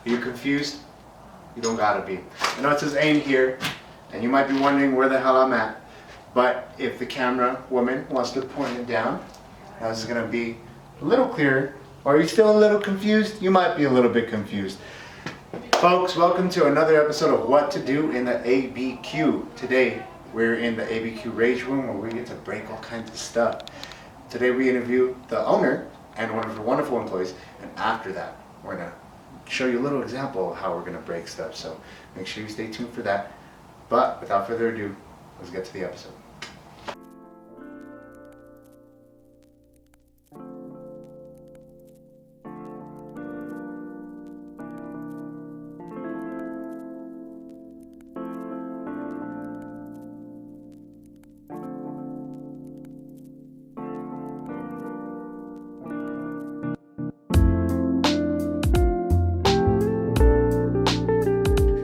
Are you confused? You don't gotta be. I know it says aim here, and you might be wondering where the hell I'm at. But if the camera woman wants to point it down, this is gonna be a little clearer. Or are you still a little confused? You might be a little bit confused. Folks, welcome to another episode of What to Do in the ABQ. Today, we're in the ABQ Rage Room where we get to break all kinds of stuff. Today we interview the owner and one of her wonderful employees, and after that, we're gonna show you a little example of how we're gonna break stuff. So make sure you stay tuned for that. But without further ado, let's get to the episode.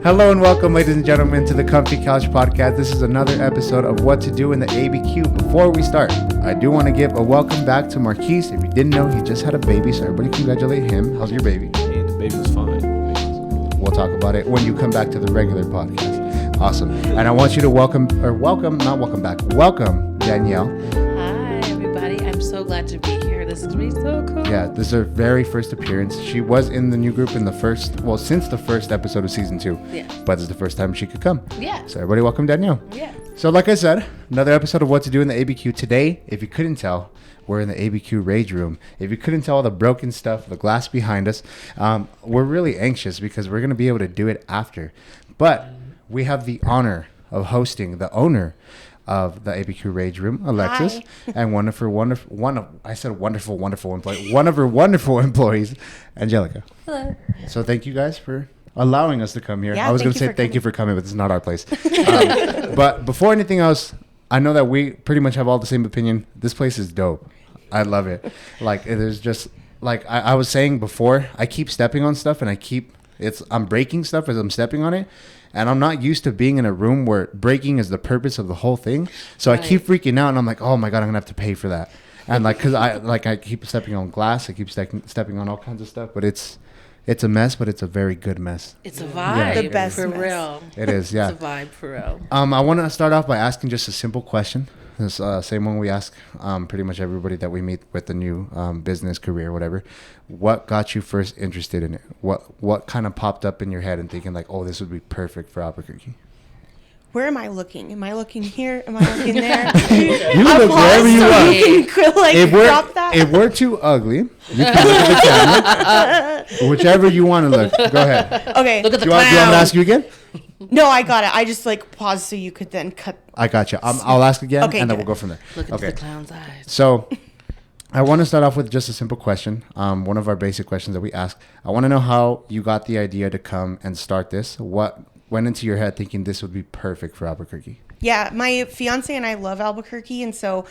Hello and welcome, ladies and gentlemen, to the Comfy Couch Podcast. This is another episode of What to Do in the ABQ. Before we start, I do want to give a welcome back to Marquise. If you didn't know, he just had a baby, so everybody congratulate him. How's your baby? Hey, the baby was fine. We'll talk about it when you come back to the regular podcast. Awesome. And I want you to welcome Danielle. Hi, everybody. I'm so glad to be here. This is going to be so cool. Yeah, this is her very first appearance. She was in the new group in since the first episode of season 2. Yeah. But this is the first time she could come. Yeah. So everybody welcome Danielle. Yeah. So like I said, another episode of What to Do in the ABQ. Today, if you couldn't tell, we're in the ABQ Rage Room. If you couldn't tell all the broken stuff, the glass behind us, we're really anxious because we're going to be able to do it after. But we have the honor of hosting the owner of the ABQ Rage Room, Alexis. Hi. And one of her wonderful employees, Angelica. Hello. So thank you guys for allowing us to come here. Yeah, I was going to say thank you for coming, but this is not our place. But before anything else, I know that we pretty much have all the same opinion. This place is dope. I love it. Like, there's just, like I was saying before, I keep stepping on stuff and I'm breaking stuff as I'm stepping on it. And I'm not used to being in a room where breaking is the purpose of the whole thing. So right. I keep freaking out and I'm like, oh my God, I'm going to have to pay for that. And cause I keep stepping on glass. I keep stepping on all kinds of stuff, but it's a mess, but it's a very good mess. It's a vibe. Yeah. The best for mess. real. It is, yeah. It's a vibe for real. I want to start off by asking just a simple question. This same one we ask pretty much everybody that we meet with the new business career, whatever. What got you first interested in it? What kind of popped up in your head and thinking like, oh, this would be perfect for Albuquerque? Where am I looking? Am I looking here? Am I looking there? You look wherever you want. If we're too ugly, you can look at the camera. Whichever you want to look. Go ahead. Okay. Look at the Do you want me to ask you again? No, I got it. I just paused so you could then cut. I got you. I'll ask again, Okay, and then good. we'll go from there. Look into the clown's eyes. So I want to start off with just a simple question. One of our basic questions that we ask. I want to know how you got the idea to come and start this. What went into your head thinking this would be perfect for Albuquerque? Yeah, my fiance and I love Albuquerque, and so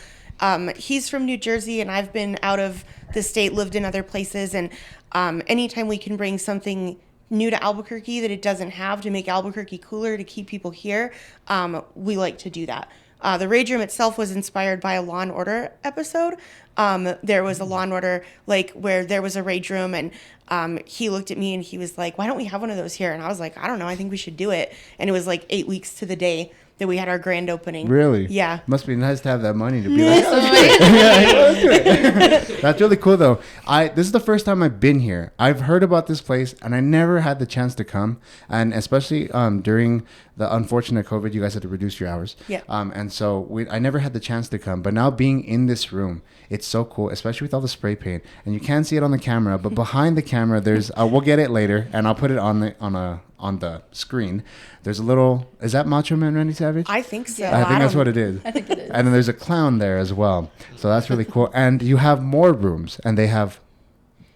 he's from New Jersey, and I've been out of the state, lived in other places, and anytime we can bring something new to Albuquerque that it doesn't have to make Albuquerque cooler, to keep people here, we like to do that. The Rage Room itself was inspired by a Law and Order episode. There was a Law and Order where there was a Rage Room, and he looked at me and he was like, why don't we have one of those here? And I was like, I don't know, I think we should do it. And it was 8 weeks to the day that we had our grand opening. Really? Yeah. Must be nice to have that money to be like, okay. That's really cool though. This is the first time I've been here. I've heard about this place and I never had the chance to come. And especially during the unfortunate COVID, you guys had to reduce your hours. Yeah. And so I never had the chance to come. But now being in this room, it's so cool, especially with all the spray paint. And you can't see it on the camera, but behind the camera, there's we'll get it later, and I'll put it on the screen. There's a little, is that Macho Man Randy Savage? I think so. I think that's what it is. I think it is. And then there's a clown there as well. So that's really cool. And you have more rooms, and they have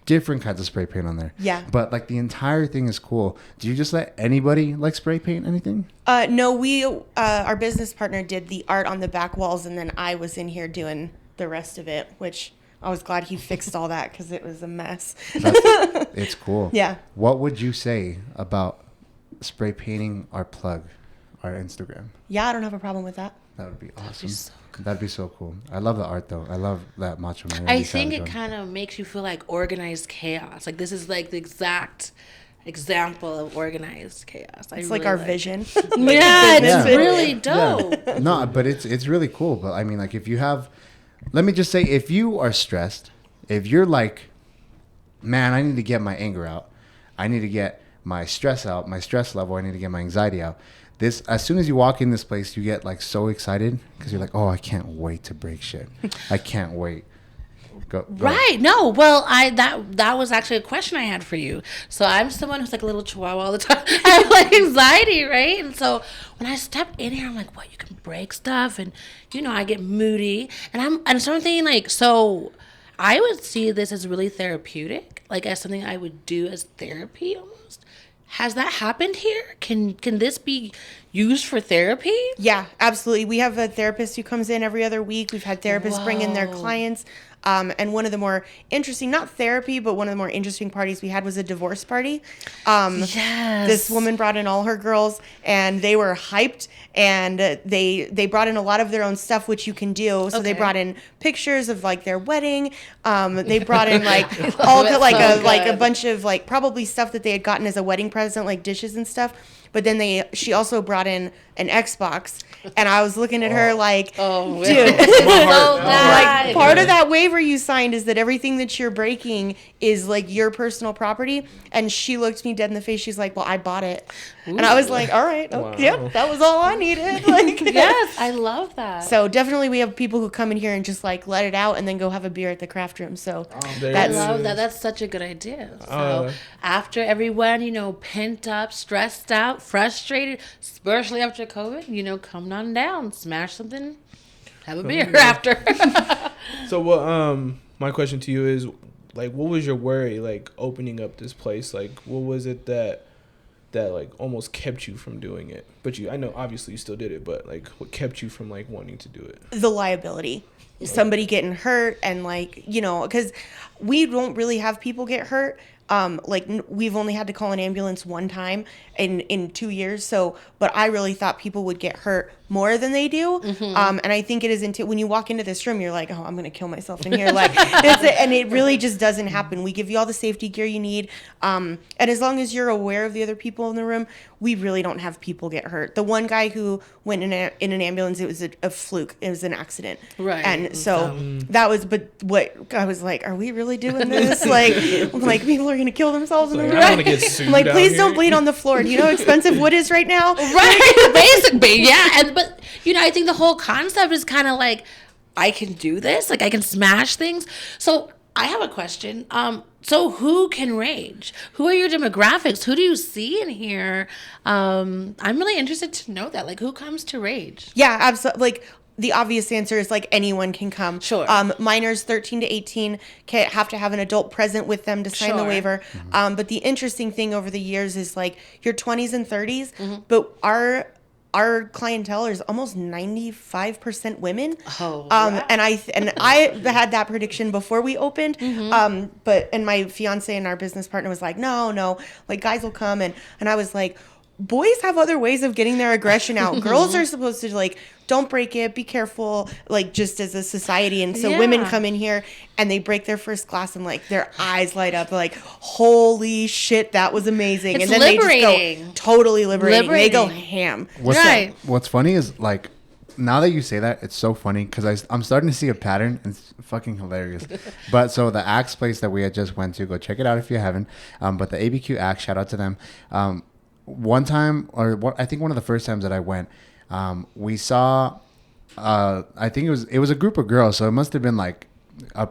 different kinds of spray paint on there. Yeah. But the entire thing is cool. Do you just let anybody spray paint anything? No, we our business partner did the art on the back walls, and then I was in here doing the rest of it, which I was glad he fixed all that because it was a mess. It's cool. Yeah. What would you say about spray painting our Instagram? Yeah, I don't have a problem with that. That would be awesome. so That'd be so cool. I love the art though. I love that Macho Man. I think it kind of makes you feel like organized chaos. Like this is like the exact example of organized chaos. It's like our vision. Yeah, it's Yeah. really dope. Yeah. No, but it's really cool. But I mean, like, if you have, let me just say, if you are stressed, if you're like, man, I need to get my anger out, I need to get my stress out, my stress level, I need to get my anxiety out. This, as soon as you walk in this place, you get like so excited because you're like, oh, I can't wait to break shit. I can't wait. Go. Right. No. Well, that was actually a question I had for you. So I'm someone who's like a little chihuahua all the time. I have like anxiety, right? And so when I step in here, I'm like, what? You can break stuff, and I get moody, and so I'm thinking like, so I would see this as really therapeutic, like as something I would do as therapy almost. Has that happened here? Can this be used for therapy? Yeah, absolutely. We have a therapist who comes in every other week. We've had therapists bring in their clients. And one of the more interesting, not therapy, but one of the more interesting parties we had was a divorce party. Yes. This woman brought in all her girls, and they were hyped, and they brought in a lot of their own stuff, which you can do. So they brought in pictures of like their wedding. They brought in like like a bunch of like probably stuff that they had gotten as a wedding present, like dishes and stuff. But then she also brought in an Xbox, and I was looking at her like, dude, like part of that waiver you signed is that everything that you're breaking is like your personal property. And she looked me dead in the face. She's like, well, I bought it. Ooh. And I was like, all right, yep, that was all I needed. Like, yes, I love that. So definitely we have people who come in here and just like let it out and then go have a beer at the craft room. So I love that. That's such a good idea. So after everyone, pent up, stressed out, frustrated, especially after COVID, come on down, smash something, have a beer after. So what my question to you is, like, what was your worry like opening up this place? Like, what was it that like almost kept you from doing it? But I know obviously you still did it, but like what kept you from like wanting to do it? The liability. Somebody getting hurt, and like, because we don't really have people get hurt. Like we've only had to call an ambulance one time in 2 years. So, but I really thought people would get hurt more than they do. And I think it is when you walk into this room, you're like, oh, I'm going to kill myself in here. Like, and it really just doesn't happen. We give you all the safety gear you need. And as long as you're aware of the other people in the room, we really don't have people get hurt. The one guy who went in an ambulance, it was a fluke. It was an accident. Right. And so that was, but what I was like, are we really doing this? like people are going to kill themselves in the room. I want to get sued. Like, please don't bleed on the floor. Do you know how expensive wood is right now? Right. Basically, yeah. But I think the whole concept is kind of like, I can do this. Like, I can smash things. So I have a question. So who can rage? Who are your demographics? Who do you see in here? I'm really interested to know that. Like, who comes to rage? Yeah, absolutely. Like, the obvious answer is like anyone can come. Sure. Minors 13 to 18 have to have an adult present with them to sign the waiver. But the interesting thing over the years is like your 20s and 30s, but our clientele is almost 95% women. Oh, wow. And I had that prediction before we opened. But my fiance and our business partner was like, no, like guys will come, and I was like, boys have other ways of getting their aggression out. Girls are supposed to like, don't break it, be careful, like just as a society. And so women come in here and they break their first glass and like their eyes light up, like, holy shit, that was amazing. It's and then liberating. they just go totally liberating. They go ham. What's funny is like, now that you say that, it's so funny because I'm starting to see a pattern. And it's fucking hilarious. But so the Axe place that we had just went to, go check it out if you haven't. But the ABQ Axe, shout out to them. One time, I think one of the first times that I went, we saw, I think it was a group of girls, so it must have been like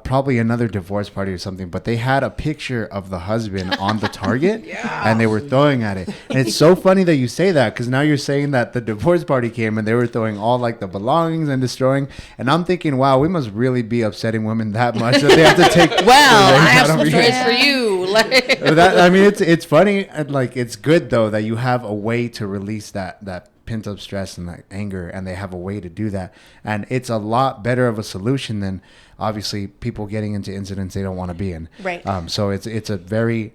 probably another divorce party or something, but they had a picture of the husband on the target and they were throwing at it. And it's so funny that you say that, because now you're saying that the divorce party came and they were throwing all like the belongings and destroying. And I'm thinking, wow, we must really be upsetting women that much that they have to take. Well, I have some stories for you. I mean, it's funny. Like, it's good though that you have a way to release that pent up stress and that anger, and they have a way to do that. And it's a lot better of a solution than obviously people getting into incidents they don't want to be in. Right. So it's a very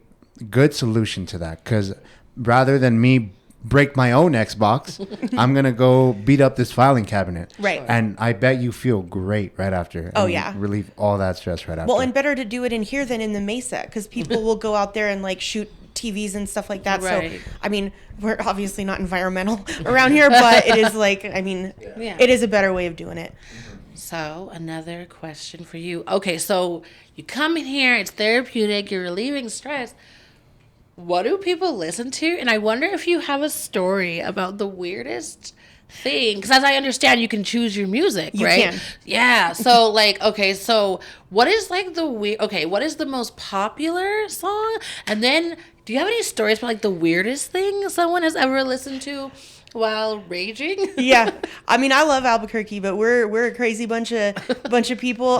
good solution to that, because rather than me break my own Xbox, I'm going to go beat up this filing cabinet. Right. And I bet you feel great right after. Oh, and yeah. Relieve all that stress right after. Well, and better to do it in here than in the Mesa, because people will go out there and like shoot TVs and stuff like that. Right. So, I mean, we're obviously not environmental around here, but it is like, I mean, Yeah. it is a better way of doing it. So, another question for you. Okay, so you come in here, it's therapeutic, you're relieving stress. What do people listen to? And I wonder if you have a story about the weirdest thing. Because as I understand, you can choose your music, You right? can. Yeah. So, like, okay, so what is like the weird, okay, what is the most popular song? And then, do you have any stories about like the weirdest thing someone has ever listened to while raging? Yeah, I mean, I love Albuquerque, but we're a crazy bunch of people.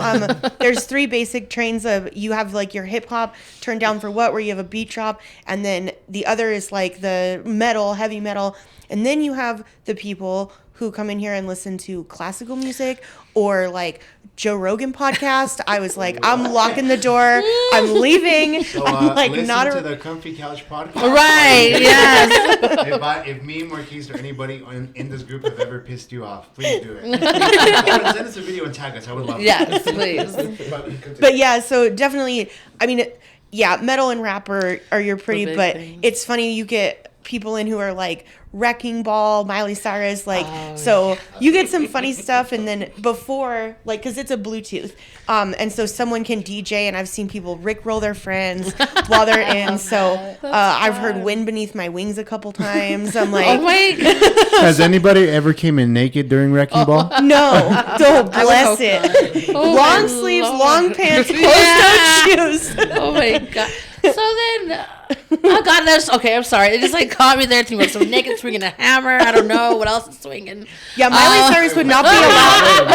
There's 3 basic trains of, you have like your hip hop, Turn Down for What, where you have a beat drop, and then the other is like the metal, heavy metal, and then you have the people who come in here and listen to classical music or like Joe Rogan podcast. I was like, I'm locking the door, I'm leaving. So, I'm like, listen not to a. the Comfy Couch podcast. Right, yes. If me, Marquise, or anybody in this group have ever pissed you off, please do it. Send us a video and tag us. I would love it. Yes, please. But yeah, so definitely, I mean, yeah, metal and rap are your pretty, big but things. it's funny, you get people in who are like Wrecking Ball, Miley Cyrus, like, so you get some funny stuff. And then before, like, cause it's a Bluetooth, and so someone can DJ, and I've seen people Rickroll their friends while they're in. So I've heard Wind Beneath My Wings a couple times. I'm like, Oh my God. Has anybody ever came in naked during Wrecking Ball? no, don't bless hope it. Oh my Long sleeves, Lord. long pants, Yeah. closed-toed shoes. Oh my God. So then, oh God, that's okay. I'm sorry. It just like caught me there. Thinking about some naked swinging a hammer. I don't know what else is swinging. Yeah, Miley Cyrus would not be allowed.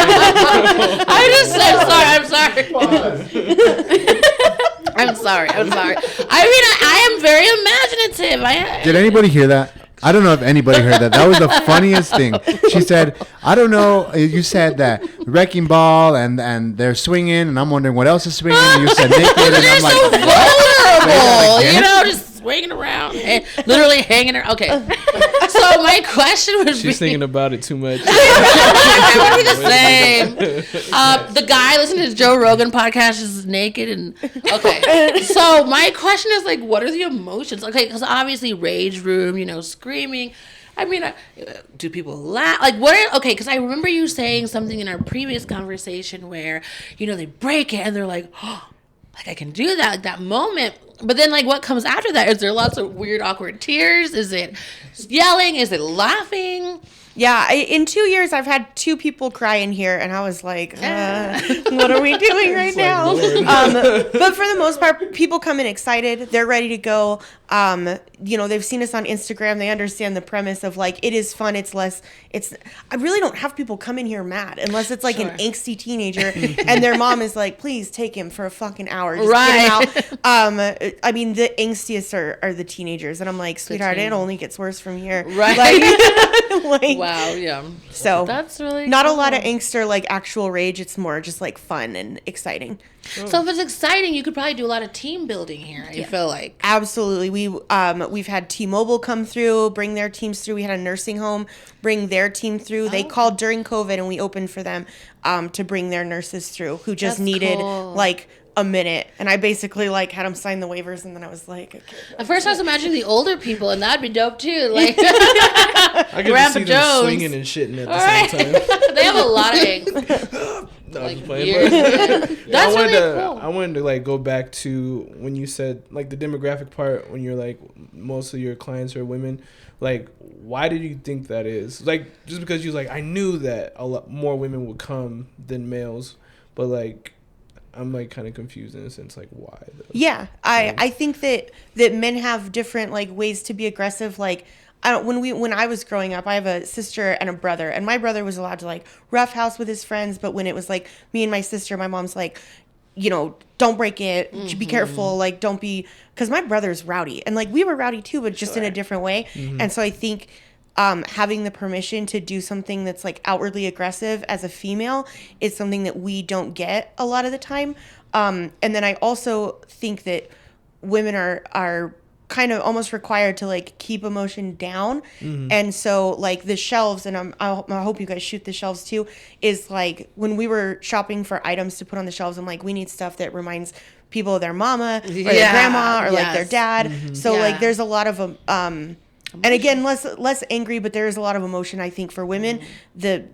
I'm sorry. I'm sorry. I'm sorry. I mean, I am very imaginative. Did anybody hear that? I don't know if anybody heard that. That was the funniest thing. She said, I don't know. You said that Wrecking Ball and they're swinging, and I'm wondering what else is swinging. And you said naked, and They're I'm so like, vulnerable, again? you know, just swinging around and literally hanging around. Okay, so my question would She's be, thinking about it too much. it would be the same. The guy listening to his Joe Rogan podcast is naked and okay. So my question is like, what are the emotions? Okay, because obviously Rage Room, you know, screaming. I mean, do people laugh? Like, what are, okay, because I remember you saying something in our previous conversation where, you know, they break it and they're like, oh, like I can do that, like that moment. But then, like, what comes after that? Is there lots of weird, awkward tears? Is it yelling? Is it laughing? Yeah, in 2 years, I've had 2 people cry in here, and I was like, what are we doing right now? But for the most part, people come in excited. They're ready to go. You know, they've seen us on Instagram. They understand the premise of, like, it is fun. I really don't have people come in here mad unless it's, like, an angsty teenager, and their mom is like, please take him for a fucking hour. Just get him out. I mean, the angstiest are the teenagers, and I'm like, sweetheart, it only gets worse from here. Right. Like, Wow, yeah. so That's really not cool. a lot of angst or like actual rage. It's more just like fun and exciting. So if it's exciting, you could probably do a lot of team building here, I feel like. Absolutely. We've had T-Mobile come through, bring their teams through. We had a nursing home bring their team through. They called during COVID, and we opened for them to bring their nurses through who just That's needed cool. like a minute. And I basically like had them sign the waivers, and then I was like, okay. At first I was imagining the older people, and that'd be dope too. Like I could just Grandpa see them Jones. swinging and shitting at the All right. same time. They have a lot of angst. No, I'm Like just playing, years. but- That's I wanted really to, cool. I wanted to like go back to when you said like the demographic part when you're like most of your clients are women. Like, why did you think that is? Like, just because you was like, I knew that a lot more women would come than males, but like, I'm like kind of confused in a sense, like why? Though? Yeah, I think that men have different like ways to be aggressive. Like when I was growing up, I have a sister and a brother, and my brother was allowed to like roughhouse with his friends, but when it was like me and my sister, my mom's like, you know, don't break it, be careful, like don't be, because my brother's rowdy, and like we were rowdy too, but just in a different way. And so I think having the permission to do something that's like outwardly aggressive as a female is something that we don't get a lot of the time. And then I also think that women are kind of almost required to like keep emotion down. And so like the shelves, and I hope you guys shoot the shelves too, is like when we were shopping for items to put on the shelves, I'm like, we need stuff that reminds people, their mama or their Yeah, grandma or like their yes. dad. So Yeah. like there's a lot of and again less angry, but there is a lot of emotion I think for women that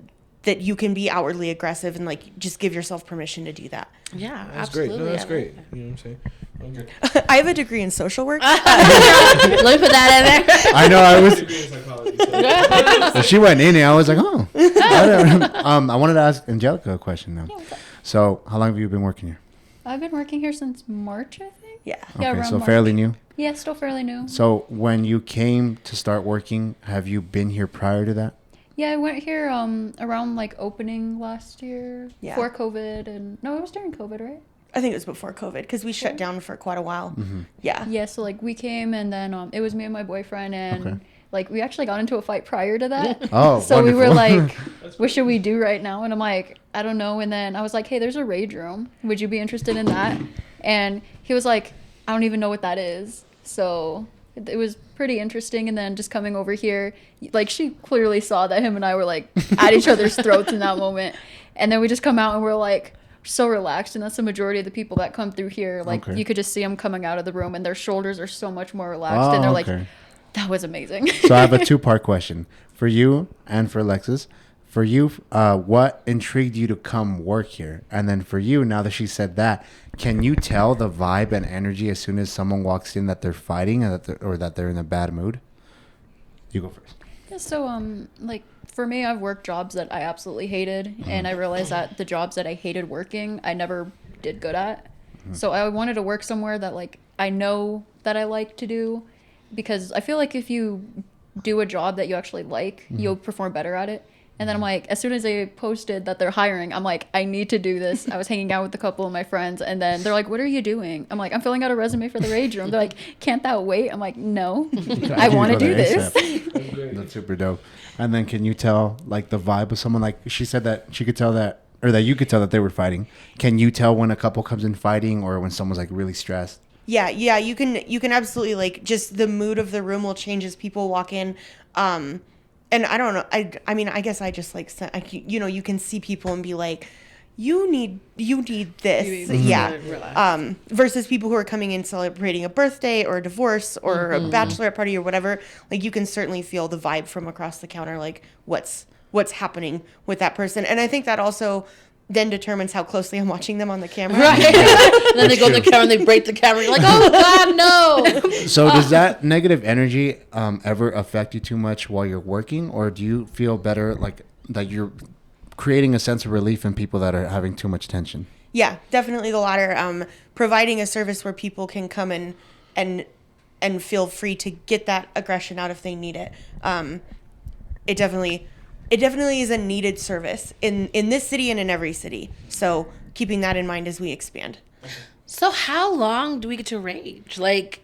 you can be outwardly aggressive and like just give yourself permission to do that. Yeah, That's absolutely. great. No, that's I great. like You know what I'm saying? Okay. I have a degree in social work. that. Let me put that in there. I know. I was. Degree in psychology, so- When she went in, I was like, oh. Whatever. I wanted to ask Angelica a question now. So, how long have you been working here? I've been working here since March, I think. Yeah. Yeah, Okay, around so March. fairly new. Yeah, still fairly new. So, when you came to start working, have you been here prior to that? Yeah, I went here around like opening last year Yeah. before COVID, and no, it was during COVID, right? I think it was before COVID because we shut down for quite a while. Yeah. Yeah, so like we came and then it was me and my boyfriend and Okay. like we actually got into a fight prior to that. Oh, So we were wonderful. like, what should we do right now? And I'm like, I don't know. And then I was like, hey, there's a Rage Room. Would you be interested in that? And he was like, I don't even know what that is. So it was pretty interesting. And then just coming over here, like she clearly saw that him and I were like at each other's throats in that moment. And then we just come out and we're like so relaxed. And that's the majority of the people that come through here. Like Okay. you could just see them coming out of the room and their shoulders are so much more relaxed. And they're like, that was amazing. So I have a two-part question for you and for Alexis. For you, what intrigued you to come work here? And then for you, now that she said that, can you tell the vibe and energy as soon as someone walks in that they're fighting or that they're in a bad mood? You go first. Yeah, so like for me, I've worked jobs that I absolutely hated, and I realized that the jobs that I hated working, I never did good at. So I wanted to work somewhere that like I know that I like to do, because I feel like if you do a job that you actually like, you'll perform better at it. And then I'm like, as soon as they posted that they're hiring, I'm like, I need to do this. I was hanging out with a couple of my friends, and then they're like, what are you doing? I'm like, I'm filling out a resume for the Rage Room. They're like, can't that wait? I'm like, no, I want to do this. That's super dope. And then can you tell like the vibe of someone? Like she said that she could tell that, or that you could tell that they were fighting. Can you tell when a couple comes in fighting or when someone's like really stressed? Yeah, you can absolutely like just the mood of the room will change as people walk in. And I don't know. I mean, I guess I just like you can see people and be like, you need this, yeah. Versus people who are coming in celebrating a birthday or a divorce or a bachelorette party or whatever. Like you can certainly feel the vibe from across the counter, like what's happening with that person. And I think that also then determines how closely I'm watching them on the camera. Right. And then they go to the camera and they break the camera. You're like, oh, God, no. So does that negative energy ever affect you too much while you're working, or do you feel better like that you're creating a sense of relief in people that are having too much tension? Yeah, definitely the latter. Providing a service where people can come and feel free to get that aggression out if they need it. It definitely is a needed service in this city and in every city. So keeping that in mind as we expand. So how long do we get to rage? Like,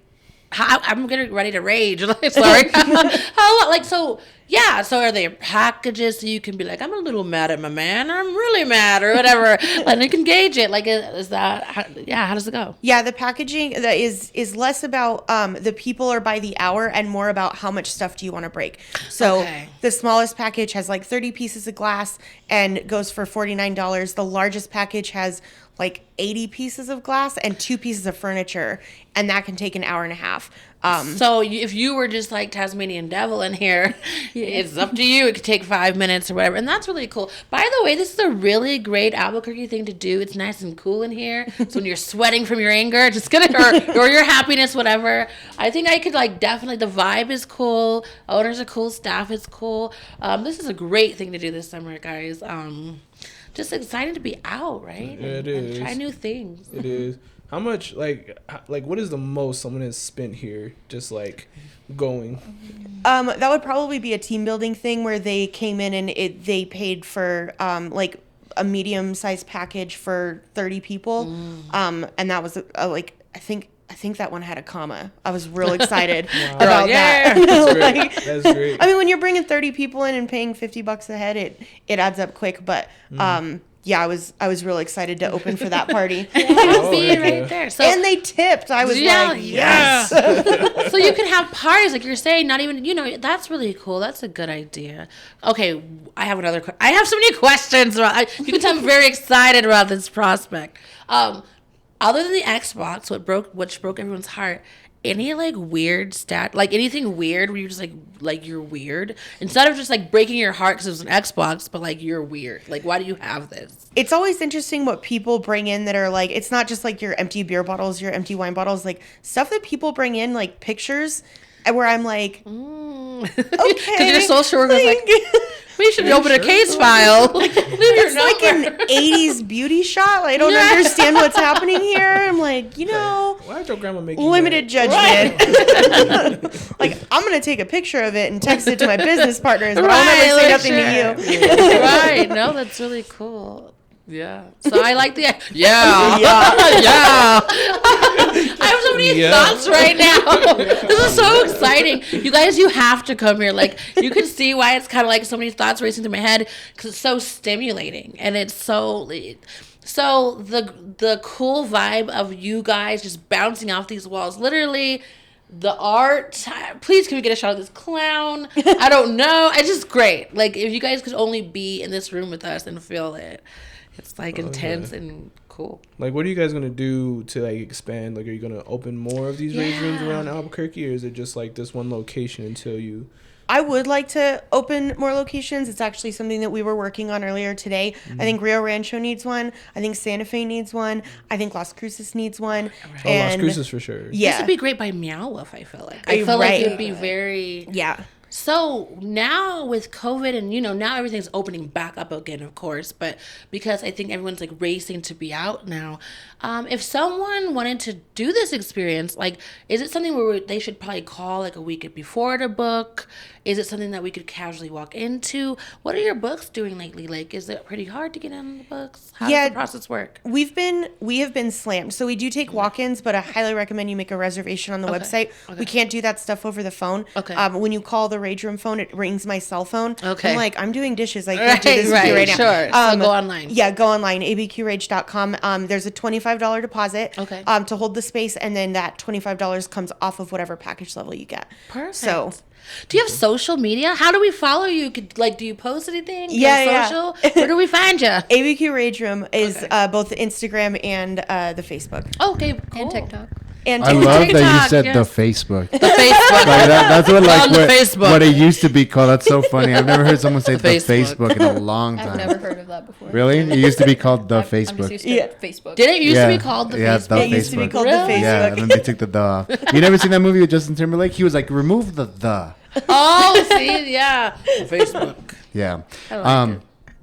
I'm getting ready to rage. Like, sorry. How long? Like, so, yeah. So are there packages so you can be like, I'm a little mad at my man, or I'm really mad, or whatever. Like, you can gauge it. Like, is that, how does it go? Yeah, the packaging that is less about the people or by the hour and more about how much stuff do you want to break. So Okay. the smallest package has like 30 pieces of glass and goes for $49. The largest package has like 80 pieces of glass and 2 pieces of furniture, and that can take an hour and a half. So if you were just like Tasmanian Devil in here, it's up to you. It could take 5 minutes or whatever. And that's really cool. By the way, this is a really great Albuquerque thing to do. It's nice and cool in here. So when you're sweating from your anger, just gonna, or your happiness, whatever. I think I could like definitely, the vibe is cool. Owners are cool. Staff is cool. This is a great thing to do this summer, guys. Just excited to be out, right? Yeah, it and is. try new things. It is. How much, like what is the most someone has spent here just, like, going? That would probably be a team building thing where they came in and they paid for like a medium-sized package for 30 people. And that was like, I think that one had a comma. I was real excited about that. That's great. Like, That's great. I mean, when you're bringing 30 people in and paying $50 a head, it adds up quick. But yeah, I was real excited to open for that party. Oh, See yeah. right there. So, And they tipped. I was like, yes. So you can have parties, like you're saying, not even, that's really cool. That's a good idea. Okay, I have another I have so many questions. You can tell I'm very excited about this prospect. other than the Xbox, which broke everyone's heart, any like weird like anything weird where you're just like you're weird instead of just like breaking your heart because it was an Xbox, but like you're weird. Like, why do you have this? It's always interesting what people bring in that are like, it's not just like your empty beer bottles, your empty wine bottles, like stuff that people bring in, like pictures, where I'm like, okay. Because your social worker's like, we should open a case file. It's like an 80s beauty shot. Like, I don't understand what's happening here. I'm like, why did your grandma make you limited mad? judgment. Like, I'm going to take a picture of it and text it to my business partners, but I'll never say nothing to you. Right. No, that's really cool. Yeah. So I like the yeah. I have so many thoughts right now. This is so exciting. You guys, you have to come here. Like, you can see why it's kind of like so many thoughts racing through my head, because it's so stimulating and it's so the cool vibe of you guys just bouncing off these walls. Literally, the art. Please, can we get a shot of this clown? I don't know. It's just great. Like, if you guys could only be in this room with us and feel it. It's like intense and cool. Like, what are you guys gonna do to like expand? Like, are you gonna open more of these rage rooms around Albuquerque, or is it just like this one location until you? I would like to open more locations. It's actually something that we were working on earlier today. I think Rio Rancho needs one. I think Santa Fe needs one. I think Las Cruces needs one. Oh, Las Cruces for sure. Yeah. This would be great by Meow Wolf, I feel like. I feel like it would be very... Yeah. So now with COVID and, now everything's opening back up again, of course, but because I think everyone's like racing to be out now, if someone wanted to do this experience, like, is it something where they should probably call like a week before to book? Is it something that we could casually walk into? What are your books doing lately? Like, is it pretty hard to get on the books? How does the process work? We have been slammed. So we do take walk-ins, but I highly recommend you make a reservation on the website. Okay. We can't do that stuff over the phone. Okay. When you call the Rage Room phone, it rings my cell phone. Okay. I'm like, I'm doing dishes. I can't do this with you right now. Sure. So go online. Yeah, go online, abqrage.com. There's a $25 deposit to hold the space, and then that $25 comes off of whatever package level you get. Perfect. So, do you have social media? How do we follow you? Do you post anything? Social? Where do we find you? ABQ Rage Room is both the Instagram and the Facebook. Okay, cool. And TikTok. And I love TikTok, that you said yes. the Facebook. The Facebook. Like that's Facebook. what it used to be called. That's so funny. I've never heard someone say the Facebook in a long time. I've never heard of that before. Really? It used to be called the Facebook. I'm just used to Facebook. Did it used to be called the Facebook? The it used to be called the Facebook. Yeah, and then they took the off. You never seen that movie with Justin Timberlake? He was like, remove the. Oh, see, yeah. Facebook. Yeah. I like it.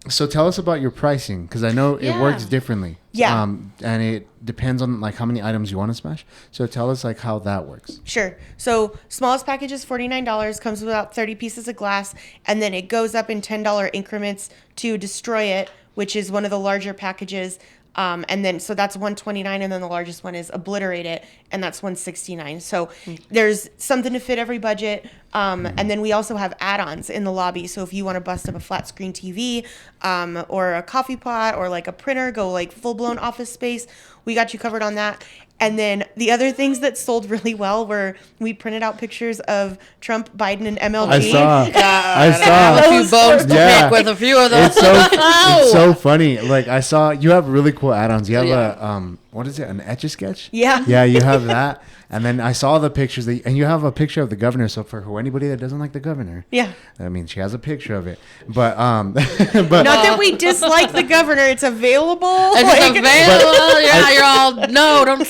So tell us about your pricing, because I know it works differently. Yeah. And it depends on like how many items you want to smash. So tell us like how that works. Sure. So smallest package is $49, comes with about 30 pieces of glass, and then it goes up in $10 increments to Destroy It, which is one of the larger packages. And then, so that's $129, and then the largest one is Obliterate It, and that's $169. So there's something to fit every budget. And then we also have add-ons in the lobby. So if you want to bust up a flat screen TV, or a coffee pot, or like a printer, go like full-blown office space, we got you covered on that. And then the other things that sold really well were we printed out pictures of Trump, Biden, and MLG. I saw. I have a few bones to pick with a few of those. It's so funny. Like I saw you have really cool add-ons. You have a what is it? An Etch-a-Sketch? Yeah. Yeah, you have that. And then I saw the pictures and you have a picture of the governor. So for anybody that doesn't like the governor, I mean, she has a picture of it. But but not that we dislike the governor. It's available. It's available. You're all no. Don't.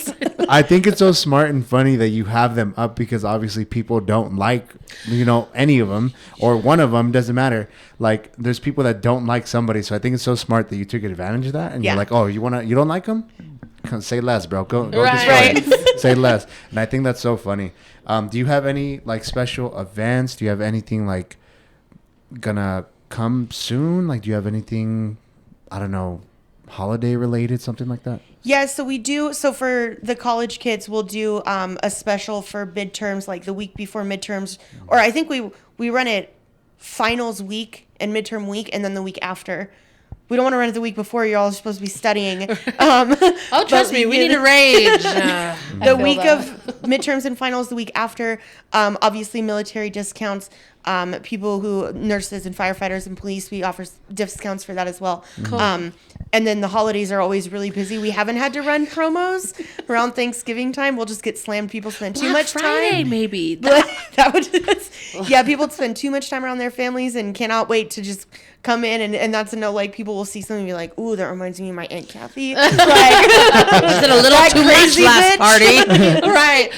I think it's so smart and funny that you have them up because obviously people don't like any of them or one of them doesn't matter. Like there's people that don't like somebody, so I think it's so smart that you took advantage of that and you're like, oh, you don't like them? Say less, bro. Go right. Say less. And I think that's so funny. Do you have any like special events? Do you have anything like gonna come soon? Like, do you have anything, I don't know, holiday related, something like that? Yeah, so we do. So for the college kids, we'll do a special for midterms, like the week before midterms, or I think we run it finals week and midterm week, and then the week after. We don't want to run it the week before. You're all supposed to be studying. Trust me, we need to rage. The week of midterms and finals, the week after, obviously military discounts. people who nurses and firefighters and police, we offer discounts for that as well. Cool. And then the holidays are always really busy. We haven't had to run promos around Thanksgiving time. We'll just get slammed. People spend too Black much Friday, time. maybe. That would, yeah, people spend too much time around their families and cannot wait to just come in, and that's to know, like, people will see something and be like, ooh, that reminds me of my Aunt Kathy. Like, Just did a little that too much crazy last bitch. party. Right.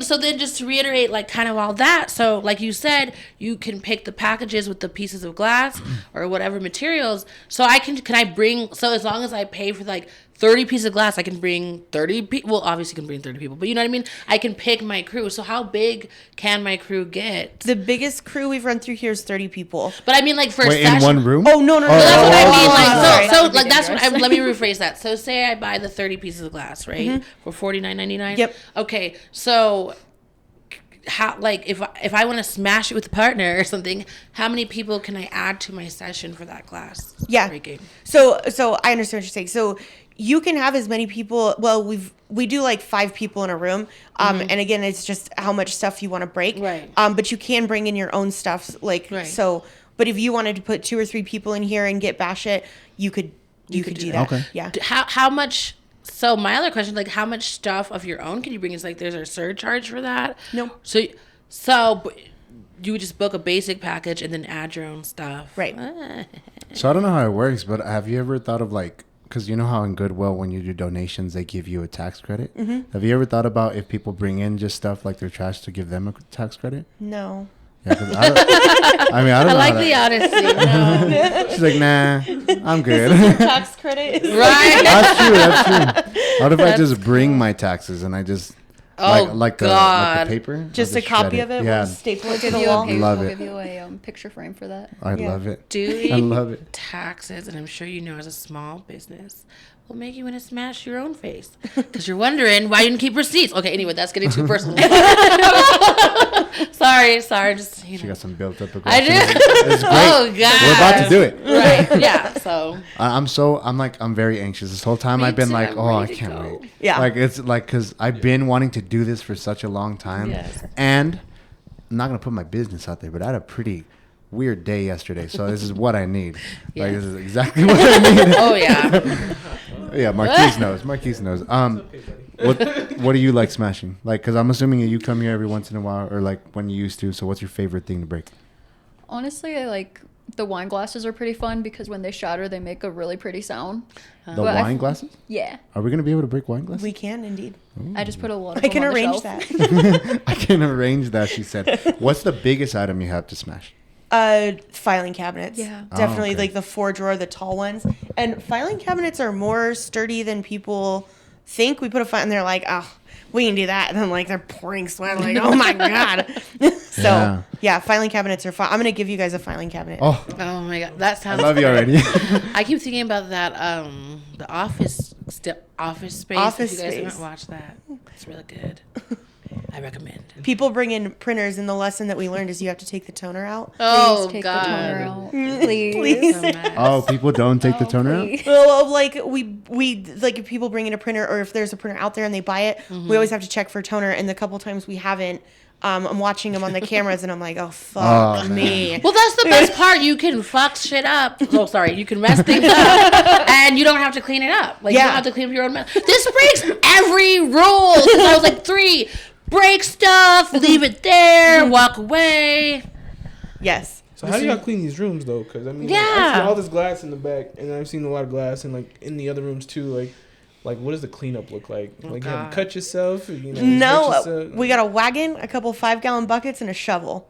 So then just to reiterate, like, kind of all that. So like you said, you can pick the packages with the pieces of glass or whatever materials. So can I bring, so as long as I pay for like 30 pieces of glass, I can bring 30 people. Well, obviously, you can bring 30 people, but you know what I mean? I can pick my crew. So how big can my crew get? the biggest crew we've run through here is 30 people. But I mean, like, for a Wait, in session. one room? Oh, no. So that's what I mean. sorry. Like, That would be so like that's what dangerous. let me rephrase that. So say I buy the 30 pieces of glass, right, for $49.99. Yep. Okay, so how, like, if I want to smash it with a partner or something, how many people can I add to my session for that glass? Yeah. breaking? So I understand what you're saying. So you can have as many people. Well, we do like 5 people in a room. And again, it's just how much stuff you want to break. Right. But you can bring in your own stuff. Like, Right. so, but if you wanted to put 2 or 3 people in here and get bash it, you could do that. Okay. Yeah. How much? So my other question, like, how much stuff of your own can you bring? Is like, there's a surcharge for that? No. So you would just book a basic package and then add your own stuff, Right. So I don't know how it works, but have you ever thought of, like, because you know how in Goodwill when you do donations they give you a tax credit? Mm-hmm. Have you ever thought about if people bring in just stuff like their trash to give them a tax credit? No. Yeah, 'cause I don't I know. like how the that- honesty. No. She's like, nah, I'm good. Tax credit. Right. That's true. What if I just bring my taxes and I just Oh, like God. the paper? Just I'll a copy shred of it. Yeah, We'll staple it to Give the you wall. Love I'll it. give you a picture frame for that. I Yeah. love it. I Doing love it. taxes, and I'm sure you know, as a small business, will make you want to smash your own face because you're wondering why you didn't keep receipts. Okay, anyway, that's getting too personal. sorry, just She got some built up I aggression. did. It's great. Oh God, We're about to do it. Right? Yeah. So I'm very anxious. This whole time Me I've been too. like, I'm oh, I ready to can't go. wait. Yeah. Like, it's like, because I've been wanting to do this for such a long time. Yes. And I'm not going to put my business out there, but I had a pretty weird day yesterday. So this is what I need. Like, Yes. this is exactly what I need. oh yeah. Yeah, Marquise knows. Marquise knows. What do you like smashing? Like, because I'm assuming you come here every once in a while, or like when you used to. So what's your favorite thing to break? Honestly, I like the wine glasses are pretty fun because when they shatter, they make a really pretty sound. The But wine glasses? Yeah, Are we going to be able to break wine glasses? We can indeed. I just put a lot of I can them on the arrange shelf. that. I can arrange that, she said. What's the biggest item you have to smash? Filing cabinets. Yeah. Oh, Definitely okay. like the 4-drawer, the tall ones. And filing cabinets are more sturdy than people think. We put a file and they're like, oh, we can do that. And then like they're pouring sweat. Like, oh my God. So yeah, filing cabinets are fun. I'm going to give you guys a filing cabinet. Oh, Oh my God, that I sounds. love you already. I keep thinking about that. The Office Space. Office if you guys Space. haven't watched that, it's really good. I recommend. People bring in printers, and the lesson that we learned is you have to take the toner out. Oh Please take God. the toner out. Please. Please. So mad. Oh, people don't take the toner out? Please. Well, like we like if people bring in a printer or if there's a printer out there and they buy it, we always have to check for toner. And the couple times we haven't, I'm watching them on the cameras and I'm like, oh fuck Oh, me. Well, that's the best part. You can fuck shit up. Oh, sorry. You can mess things up, and you don't have to clean it up. Like you Yeah. don't have to clean up your own mess. This breaks every rule. 'Cause I was like 3. Break stuff. Leave it there. Walk away. Yes. So how do y'all clean these rooms though? Because I mean, like, Yeah. I see all this glass in the back, and I've seen a lot of glass, and like in the other rooms too. Like what does the cleanup look like? Like you have God. to cut yourself? Or, hurt No, yourself? we got a wagon, a couple 5-gallon buckets, and a shovel.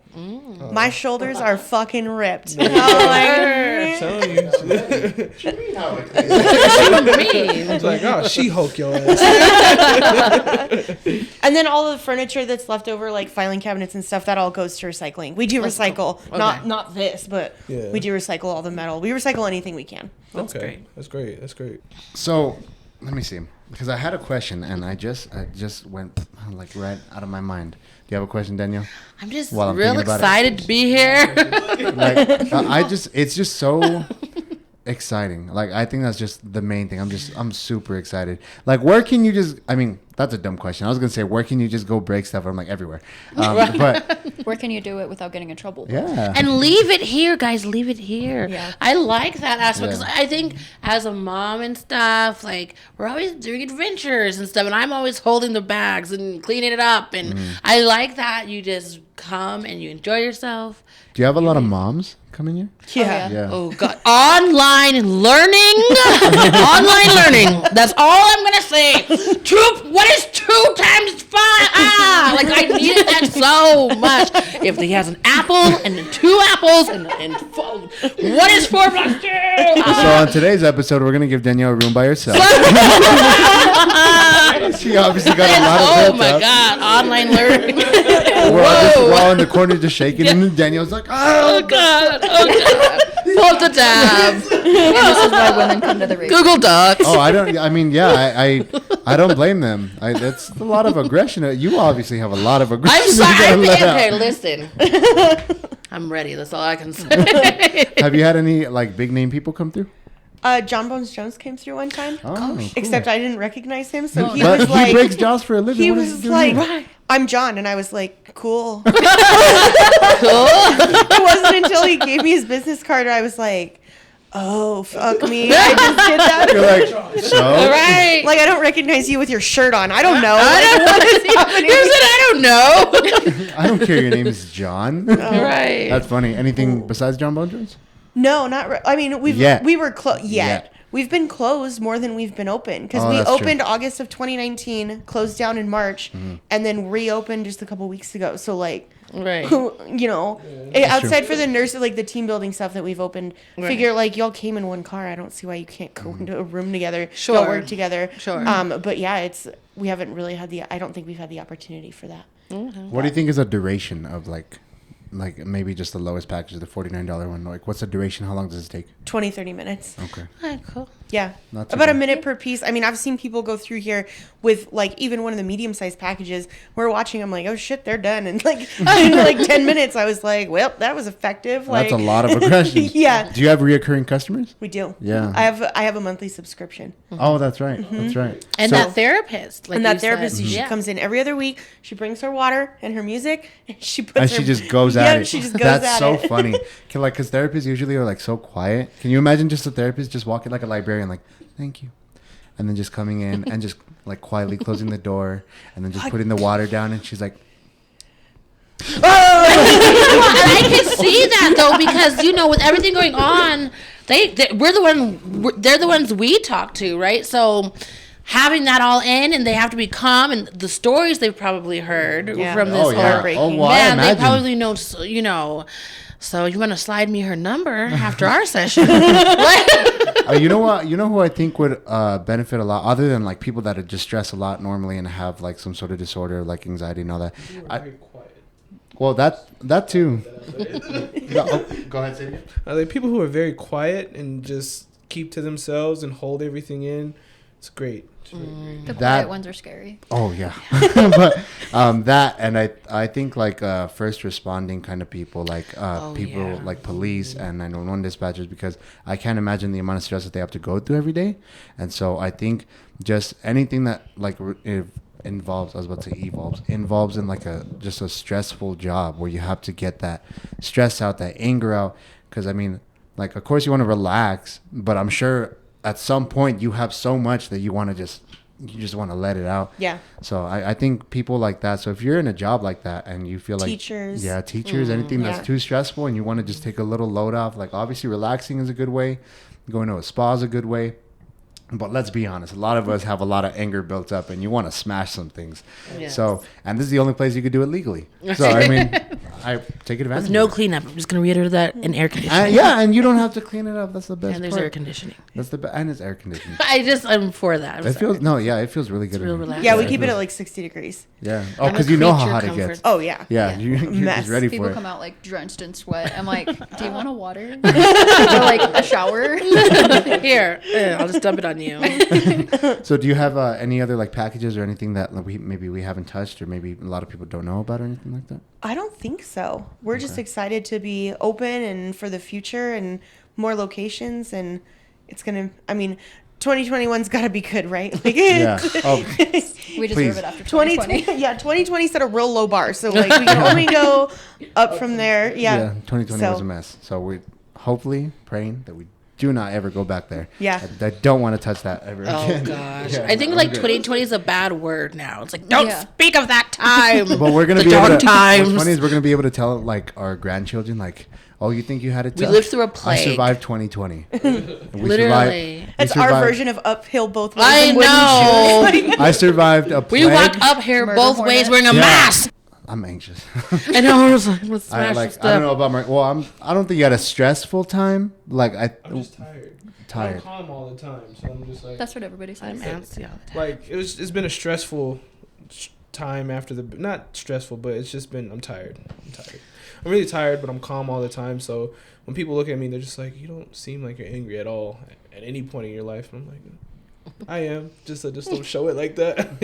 My shoulders are fucking ripped. Oh, I'm telling you. It's like, oh, She-Hulk your ass. And then all of the furniture that's left over, like filing cabinets and stuff, that all goes to recycling. We do recycle, Okay. not this, but Yeah. we do recycle all the metal. We recycle anything we can. That's Okay, great. that's great. That's great. So, let me see. Because I had a question and I just went like right out of my mind. Do you have a question, Danielle? I'm just Well, I'm real thinking about it. excited to be here. Like, it's just so exciting. Like, I think that's just the main thing. I'm super excited. Like, where can you just, I mean, that's a dumb question. I was gonna say, where can you just go break stuff? I'm like everywhere, but Where can you do it without getting in trouble? yeah. And leave it here, guys. Leave it here. Yeah. I like that aspect because Yeah. I think as a mom and stuff, like we're always doing adventures and stuff, and I'm always holding the bags and cleaning it up, and I like that you just come and you enjoy yourself. Do you have a lot of moms coming here? Yeah. Yeah. Oh God, online learning, online learning. That's all I'm gonna say. What is 2 times 5? Like I needed that so much. If he has an apple and then 2 apples what is 4 plus 2? So on today's episode, we're gonna give Danielle a room by herself. She obviously got a lot of Oh built my up. God, online learning. We're all in the corner just shaking, and Danielle's like, Oh God, oh God. Pull up the tab. And this is why women come to the Rage Room. Google Docs. Oh, I don't. I mean, yeah, I don't blame them. That's a lot of aggression. You obviously have a lot of aggression. I'm sorry. you gotta let out. Okay, listen. I'm ready. That's all I can say. Have you had any like big name people come through? John Bones Jones came through one time. Oh, cool. Except I didn't recognize him, so he But was he like, breaks jaws for a living. he What is was doing like, here? I'm John, and I was like, cool. Cool. It wasn't until he gave me his business card I was like, oh fuck me, I just did that. You're like, so? Right. Like I don't recognize you with your shirt on. I don't know. I Like, don't what is happening? You said I don't know. I don't care. Your name is John. Right. That's funny. Anything besides John Bon Jones? No, not. I mean, Yet. we were closed. Yet. We've been closed more than we've been open because Oh, we that's true. opened August of 2019, closed down in March, and then reopened just a couple weeks ago. So like, Right. you know, outside for the nurses, like the team building stuff that we've opened, figure like y'all came in one car. I don't see why you can't go into a room together, Sure. don't work together. Sure. But yeah, we haven't really had I don't think we've had the opportunity for that. What do you think is a duration of like maybe just the lowest package, the $49 one? Like, what's the duration? How long does it take? 20, 30 minutes. Okay. Alright, cool. Yeah. Not too About a bad. minute per piece. I mean, I've seen people go through here with like even one of the medium sized packages. We're watching, I'm like, oh shit, they're done. And like in like 10 minutes, I was like, well, that was effective. Like, That's a lot of aggression. Yeah. Do you have reoccurring customers? We do. Yeah. I have a monthly subscription. Oh, that's right. That's right. And So- that therapist. Like And you that therapist, said. she Yeah. comes in every other week. She brings her water and her music, and she puts and her, she just goes yeah, at it. she just goes That's at so it. funny. Because therapists usually are like so quiet. Can you imagine just a therapist just walking like a librarian, like, thank you, and then just coming in and just like quietly closing the door and then just putting the water down, and she's like, And I can see that though because with everything going on, they're the ones we talk to, right? So having that all in, and they have to be calm, and the stories they've probably heard Yeah. from this oh yeah, heartbreaking. oh well, I man, they imagine. probably know, So you want to slide me her number after our session? You know what? You know who I think would benefit a lot, other than like people that are just stressed a lot normally and have like some sort of disorder, like anxiety and all that. Well, that too. Go ahead, Sadie. Like people who are very quiet and just keep to themselves and hold everything in. It's great. It's really great. The That- quiet ones are scary. Oh yeah, but that, and I think like first responding kind of people, like people yeah. like police and 911 dispatchers, because I can't imagine the amount of stress that they have to go through every day, and so I think just anything that like involves in like just a stressful job where you have to get that stress out, that anger out, because I mean, like of course you want to relax, but I'm sure at some point you have so much that you just want to let it out. Yeah. So I think people like that. So if you're in a job like that and you feel like Teachers. anything that's Yeah. too stressful and you want to just take a little load off, like obviously relaxing is a good way. Going to a spa is a good way. But let's be honest, a lot of us have a lot of anger built up and you want to smash some things. Yes. So, and this is the only place you could do it legally. So, I mean, I take advantage With no of it. cleanup. I'm just gonna reiterate that in air conditioning. Yeah, and you don't have to clean it up. That's the best And there's part. air conditioning. That's and it's air conditioning. I'm for that. I'm It sorry. feels it feels really good. It's real in here. relaxing. Yeah, we it keep it feels- at like 60 degrees. Yeah. Oh, I'm a because you know how creature hot it comfort. gets. Oh yeah. Yeah, you're Mess. just ready People for come it. out like drenched in sweat. I'm like, do you want a water? Or like a shower? Here, I'll just dump it on you. So, do you have any other like packages or anything that like, we haven't touched, or maybe a lot of people don't know about, or anything like that? I don't think so. We're just excited to be open and for the future and more locations, and it's gonna. I mean, 2021's got to be good, right? Like, Yeah. Oh, We deserve Please. it after 2020. 2020. Yeah, 2020 set a real low bar. So like we can only go up from there. Yeah. 2020 So- was a mess. So we're hopefully praying that we do not ever go back there. Yeah. I don't want to touch that ever Oh again. gosh, Yeah, I think I'm like good. 2020 is a bad word now. It's like don't Yeah. speak of that time. But we're gonna The be able dark to. times. What's funny is we're gonna be able to tell like our grandchildren like, oh, you think you had it We tough? lived through a I plague. survived 2020. We Literally. That's our version of uphill both ways. I in wooden shoes. know. I survived a plague. We walk up here Murder both hornet. ways wearing a Yeah. mask. I'm anxious. I know. I was like, let's I smash like. this I don't stuff. know about my. Well, I don't think you had a stressful time. Like I'm just tired. tired. I'm calm all the time, so I'm just like. That's what everybody I'm says. antsy all the time. Like it's been a stressful time after the not stressful, but it's just been I'm tired. I'm really tired, but I'm calm all the time. So when people look at me, they're just like, you don't seem like you're angry at all at any point in your life. And I'm like, I am. Just don't show it like that. I'm not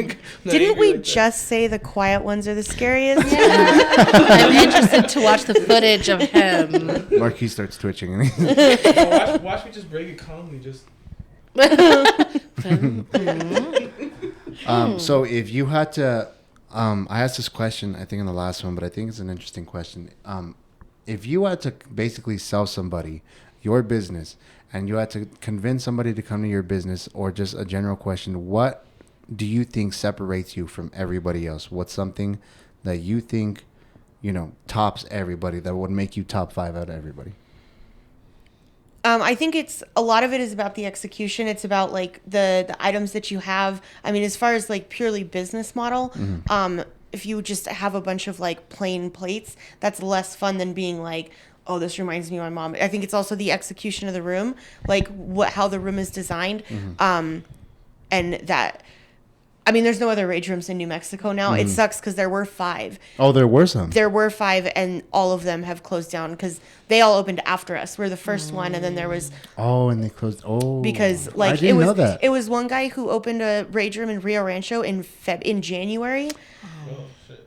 Didn't angry we like that. just say the quiet ones are the scariest? I'm interested to watch the footage of him. Marquis starts twitching. And No, watch me just break it calmly. Just so if you had to, I asked this question I think in the last one, but I think it's an interesting question. If you had to basically sell somebody your business, and you had to convince somebody to come to your business, or just a general question, what do you think separates you from everybody else? What's something that you think, tops everybody, that would make you top 5 out of everybody? I think it's a lot of it is about the execution. It's about like the items that you have. I mean, as far as like purely business model, if you just have a bunch of like plain plates, that's less fun than being like, oh, this reminds me of my mom. I think it's also the execution of the room, like how the room is designed, and that. I mean, there's no other rage rooms in New Mexico now. It sucks because there were 5. Oh, there were some. There were 5, and all of them have closed down because they all opened after us. We're the first one, and then there was Oh, and they closed. Oh, because like I didn't know that. it was one guy who opened a rage room in Rio Rancho in January.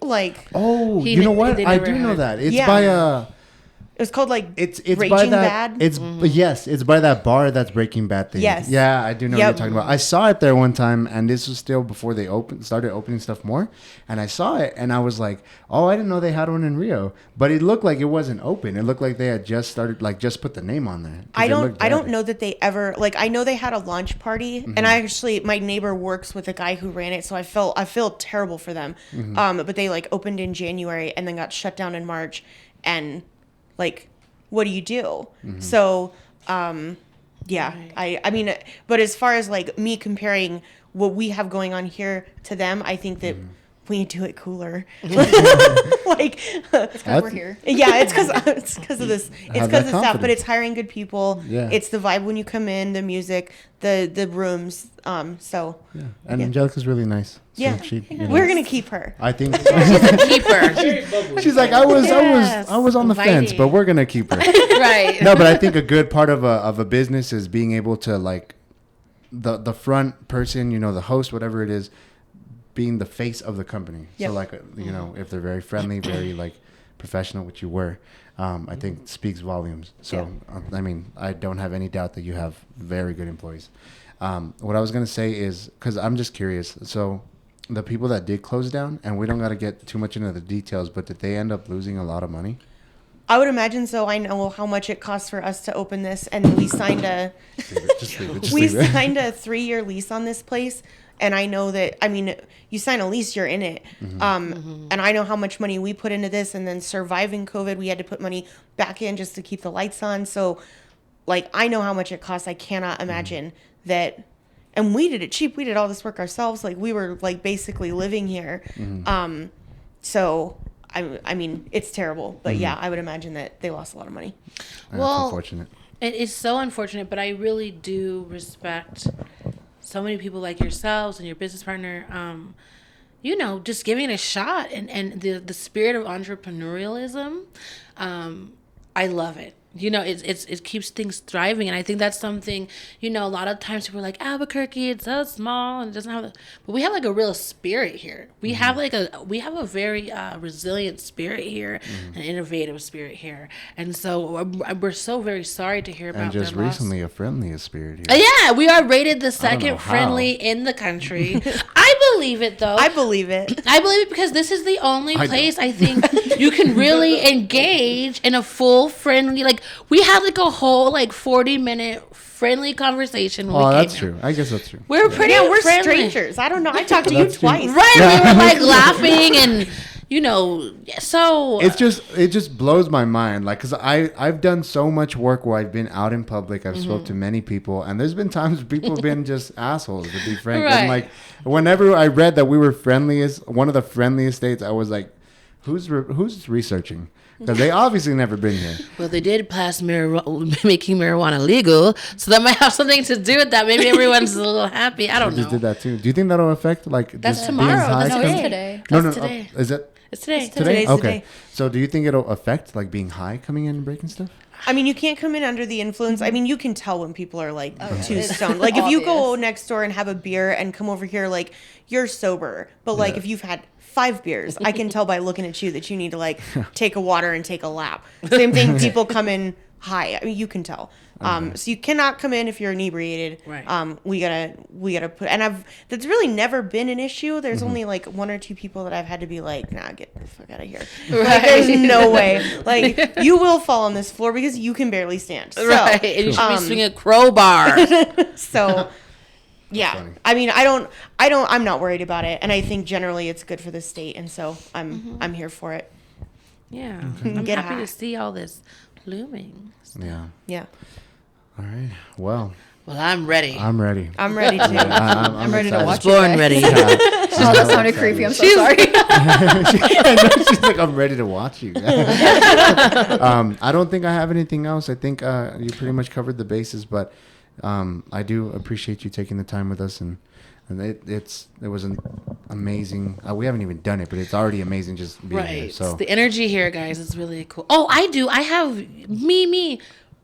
Like Oh, He you know didn't- what? they I never do know had- that. It's Yeah. by it was called like it's Raging by that. Bad. It's yes, it's by that bar that's Breaking Bad thing. Yes. Yeah, I do know what Yep. you're talking about. I saw it there one time, and this was still before they started opening stuff more. And I saw it, and I was like, oh, I didn't know they had one in Rio. But it looked like it wasn't open. It looked like they had just started, like just put the name on there. 'Cause I it don't looked I don't bad. know that they ever like I know they had a launch party and I actually my neighbor works with the guy who ran it, so I feel terrible for them. But they like opened in January and then got shut down in March, and like what do you do? So yeah, I mean, but as far as like me comparing what we have going on here to them, I think that we do it cooler. Like Because we're here. yeah, it's because of this. It's Have because that of staff, but confidence. it's hiring good people. Yeah. It's the vibe when you come in, the music, the rooms. So Yeah. And Yeah. Angelica's really nice. So yeah, she, we're gonna keep her. I think Keeper. very bubbly. she's like Yes, I was on the fence, inviting. but we're gonna keep her. Right. No, but I think a good part of a business is being able to like the front person, the host, whatever it is, being the face of the company. Yep. So like if they're very friendly, very like professional, which you were, I think speaks volumes. So I mean, I don't have any doubt that you have very good employees. What I was gonna say is because I'm just curious. So the people that did close down, and we don't got to get too much into the details, but did they end up losing a lot of money? I would imagine so. I know how much it costs for us to open this, and we signed a Just leave it. Just we leave it. signed a 3-year lease on this place. And I know that, I mean, you sign a lease, you're in it. And I know how much money we put into this. And then surviving COVID, we had to put money back in just to keep the lights on. So, like, I know how much it costs. I cannot imagine that. And we did it cheap. We did all this work ourselves. Like, we were, like, basically living here. So, I mean, it's terrible. But, yeah, I would imagine that they lost a lot of money. That's Well, unfortunate. It is so unfortunate, but I really do respect so many people like yourselves and your business partner, just giving it a shot and the spirit of entrepreneurialism. I love it. you know, it keeps things thriving. And I think that's something, you know, a lot of times people are like, Albuquerque, it's so small and it doesn't have, but we have like a real spirit here. We have like we have a very resilient spirit here, an innovative spirit here. And so we're so very sorry to hear about And just their loss. recently, a friendliest spirit here. Yeah, we are rated the know second how. friendly in the country. I believe it though. I believe it. I believe it because this is the only I place I think you can really engage in a full friendly, like we had like a whole like 40-minute friendly conversation when Oh, we that's came here. true. I guess that's true. We're pretty Yeah, we're friendly. strangers. I don't know. I talked to you That's true. twice. Right, we were like laughing and, you know, so. It just blows my mind, like, because I've done so much work where I've been out in public. I've spoke to many people, and there's been times where people have been just assholes, to be frank. Right. And like, whenever I read that we were one of the friendliest states, I was like, who's researching? Because they obviously never been here. Well, they did pass making marijuana legal, so that might have something to do with that. Maybe everyone's a little happy. I don't Just did know. that too. Do you think that'll affect like That's just tomorrow. being high? That's No, today. it's today. No, That's no. today. Is it It's today. today? Today's the Okay. day. So do you think it'll affect like being high coming in and breaking stuff? I mean, you can't come in under the influence. I mean, you can tell when people are like too it's stoned. Like if you go obvious. next door and have a beer and come over here, like you're sober. But like Yeah. if you've had 5 beers, I can tell by looking at you that you need to like take a water and take a lap. Same thing. People come in high. I mean, you can tell. So you cannot come in if you're inebriated. Right. We gotta put. And that's really never been an issue. There's only like 1 or 2 people that I've had to be like, nah, get the fuck out of here. Like, there's no way. Like you will fall on this floor because you can barely stand. So, Right, and you should be swinging a crowbar. so yeah, funny. I mean, I'm not worried about it, and I think generally it's good for the state, and so I'm here for it. Yeah, I'm Get happy high. to see all this blooming. Yeah. Yeah, All right. Well, Well, I'm ready. I'm ready. I'm ready to. I'm ready to excited. watch Born it. ready. Oh, that sounded creepy. I'm so sorry. She's like, I'm ready to watch you. I don't think I have anything else. I think you pretty much covered the bases, but I do appreciate you taking the time with us, and it was an amazing. We haven't even done it, but it's already amazing just being here. Right. So The energy here, guys, is really cool. Oh, I do. I have me.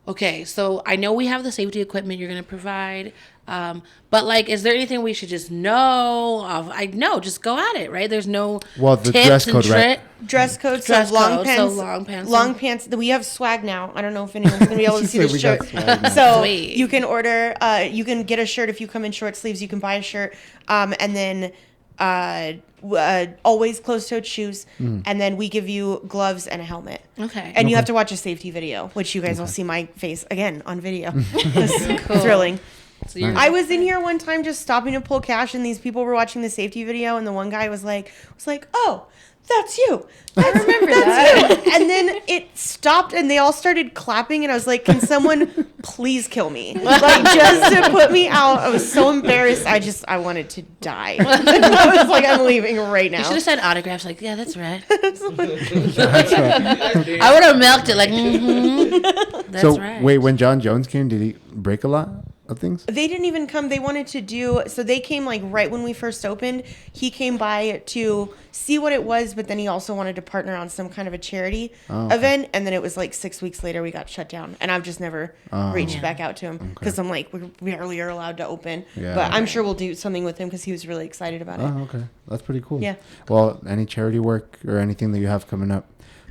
Okay, so I know we have the safety equipment you're going to provide. But like, is there anything we should just know of? I know, just go at it, right? There's no the tips dress and code, right? Dress code, Dress so long code, so pants, long pants. long pants. We have swag now. I don't know if anyone's gonna be able to see the said we got shirt. swag now. So Sweet. you can order. You can get a shirt if you come in short sleeves. You can buy a shirt, and then always closed-toed shoes, and then we give you gloves and a helmet. Okay. And you have to watch a safety video, which you guys will see my face again on video. It's thrilling. So you're, I was in here one time just stopping to pull cash, and these people were watching the safety video, and the one guy was like, "Oh, that's you. I remember that." You. And then it stopped, and they all started clapping, and I was like, "Can someone please kill me? Like just to put me out." I was so embarrassed. I wanted to die. I was like, "I'm leaving right you should now." have said autographs. Like, yeah, that's right. That's right. I would have milked it. Like, that's So right. wait, when John Jones came, did he break a lot of things? They didn't even come. They wanted to do, so they came like right when we first opened. He came by to see what it was, but then he also wanted to partner on some kind of a charity event. And then it was like 6 weeks later we got shut down. And I've just never reached back out to him because I'm like, we barely are allowed to open. Yeah. But I'm sure we'll do something with him because he was really excited about it. Oh, okay. That's pretty cool. Yeah. Well, any charity work or anything that you have coming up,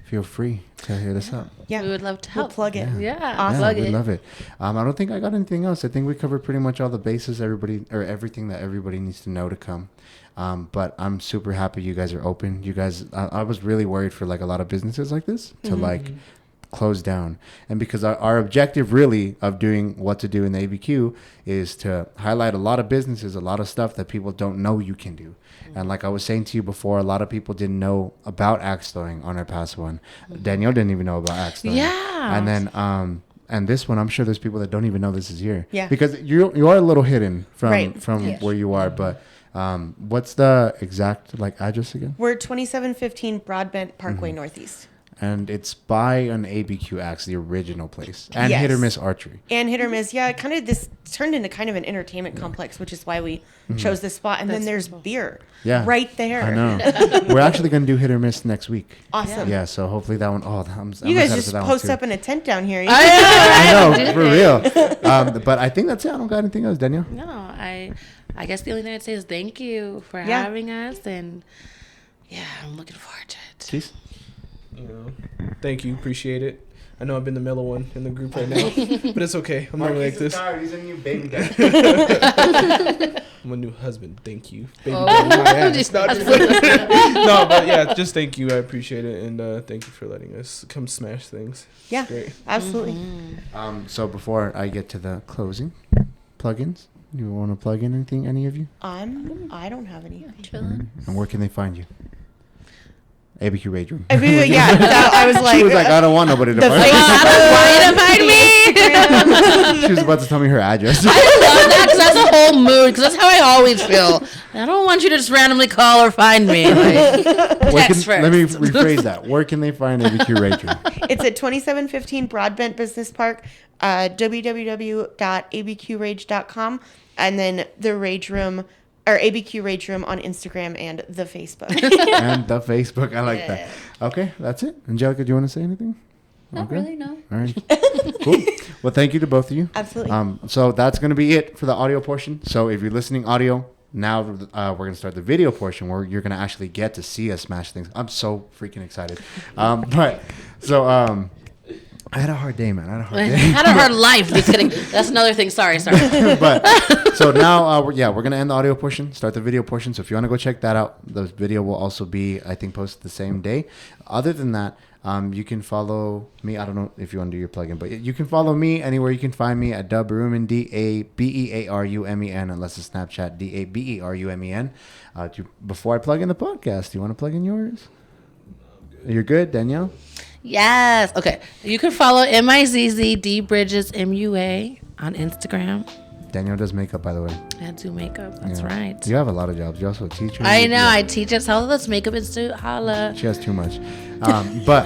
feel free to hit us up. Yeah. We would love to We'll help. plug it. Yeah, Awesome. plug Yeah, we it. love it. I don't think I got anything else. I think we covered pretty much all the bases everything that everybody needs to know to come. But I'm super happy you guys are open. You guys, I was really worried for like a lot of businesses like this to like close down. And because our objective really of doing what to do in the ABQ is to highlight a lot of businesses, a lot of stuff that people don't know you can do. And like I was saying to you before, a lot of people didn't know about axe throwing on our past one. Danielle didn't even know about axe throwing. Yeah. And then and this one, I'm sure there's people that don't even know this is here. Yeah. Because you are a little hidden from Right. Yes. where you are, but what's the exact like address again? We're 2715 Broadbent Parkway Northeast. and it's by an ABQ Axe, the original place, and Yes. Hit or Miss Archery. And Hit or Miss, yeah, kind of this turned into kind of an entertainment complex, which is why we chose this spot. And then there's beer, Yeah, right there. I know. We're actually gonna do Hit or Miss next week. Awesome. Yeah, so hopefully that one. Oh, I'm You guys excited just for that one, post too. up in a tent down here. I know, for real. But I think that's it. I don't got anything else, Danielle. No, I guess the only thing I'd say is thank you for Yeah. having us, and yeah, I'm looking forward to it. Please. You know, thank you, appreciate it. I know I've been the mellow one in the group right now, but it's okay. I'm normally like this. He's a new baby dad. I'm a new husband. Thank you. Baby Oh. daddy, my ass. No, but yeah, just thank you. I appreciate it, and thank you for letting us come smash things. Yeah, Great. absolutely. So before I get to the closing plugins, you want to plug in anything, any of you? I don't have any. Chilling. And where can they find you? ABQ Rage Room. I mean, yeah, so I was like, She was like, I don't want nobody to The find face- me. Why to find me? She was about to tell me her address. I love that because that's a whole mood. Because that's how I always feel. I don't want you to just randomly call or find me. Like, text first. Let me rephrase that. Where can they find ABQ Rage Room? it's at 2715 Broadbent Business Park, www.abqrage.com, and then the Rage Room, or ABQ Rage Room on Instagram and the Facebook. And the Facebook. I like that. Okay, that's it. Angelica, do you want to say anything? Not Okay. really, no. All right. Cool. Well, thank you to both of you. Absolutely. So that's going to be it for the audio portion. So if you're listening audio, now we're going to start the video portion where you're going to actually get to see us smash things. I'm so freaking excited. I had a hard day, man. I Had a hard life. Just kidding. That's another thing. Sorry. But so now, we're going to end the audio portion, start the video portion. So if you want to go check that out, the video will also be, I think, posted the same day. Other than that, you can follow me. I don't know if you want to do your plugin, but you can follow me anywhere. You can find me at Dubberumen, DABEARUMEN, unless it's Snapchat, DABERUMEN. Before I plug in the podcast, do you want to plug in yours? You're good, Danielle? Yes. Okay. You can follow MIZZD Bridges MUA on Instagram. Danielle does makeup, by the way. I do makeup. That's Yeah. right. You have a lot of jobs. You're also a teacher. I know. I teach at Southwest Makeup Institute. Holla. She has too much. But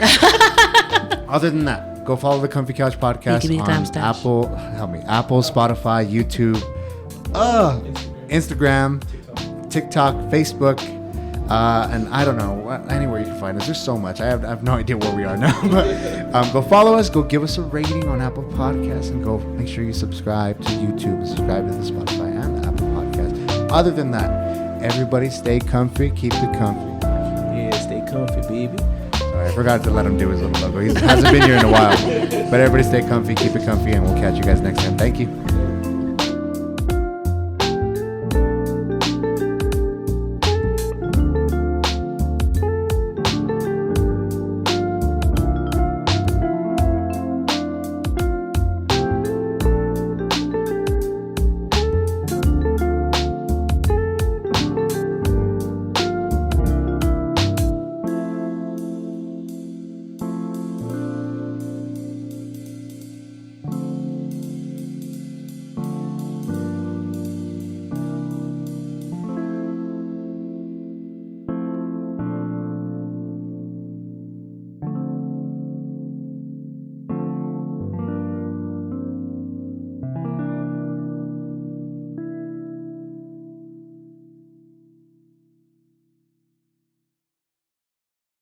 other than that, go follow the Comfy Couch podcast Give me a on time stash. Apple, Spotify, YouTube, Instagram, TikTok, Facebook, and I don't know, anywhere you can find us. There's so much. I have no idea where we are now. But go follow us. Go give us a rating on Apple Podcasts, and go make sure you subscribe to YouTube, subscribe to the Spotify and the Apple Podcast. Other than that, everybody stay comfy. Keep it comfy. Yeah, stay comfy, baby. Sorry, I forgot to let him do his little logo. He hasn't been here in a while. But everybody stay comfy, keep it comfy, and we'll catch you guys next time. Thank you.